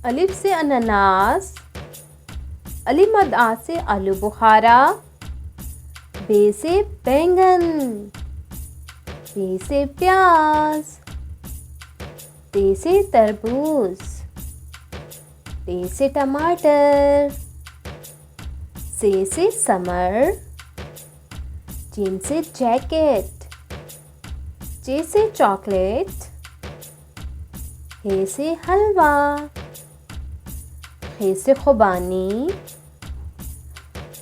अलिफ से अनानास, अली मद आ से आलू बुखारा, बे से बैंगन, बे से प्याज, ते से तरबूज, ते से टमाटर, से समर, जीन से जैकेट, जे से चॉकलेट, हे से हलवा, खे से खुबानी,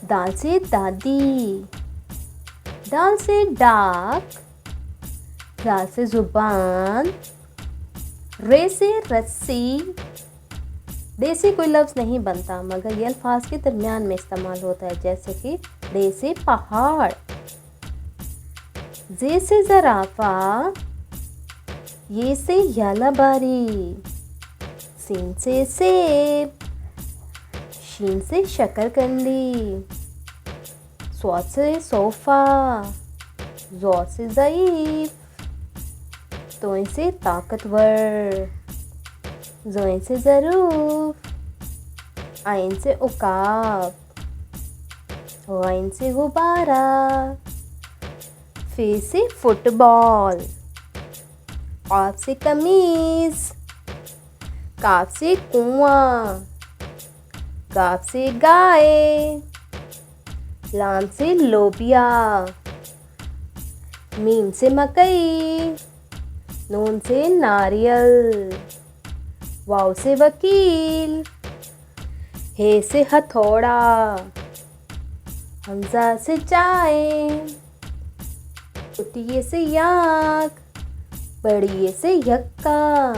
दाल से दादी, दाल से डाक, दाल से जुबान, रे से रस्सी। डे से कोई लफ्ज़ नहीं बनता मगर ये अल्फाज के दरमियान में इस्तेमाल होता है, जैसे कि डे से पहाड़, जे से ज़राफ़ा, ये से यालाबारी, सीन से सेब, शीन से शकरकंदी, स्वाद से सोफ़ा, ज़ौ से ज़ईफ़, तोइन से ताकतवर, ज़ोइन से ज़रूफ, आइन से उकाब, वाइन से गुब्बारा, फे से फुटबॉल, काफ से कमीज़, काफ से कुआं, गाफ से गाय, लाम से लोबिया, मीम से मकई, नून से नारियल, वाव से वकील, हे से हथौड़ा, हमजा से चाय, छोटी ये से याक, बड़ी ये से यक्का।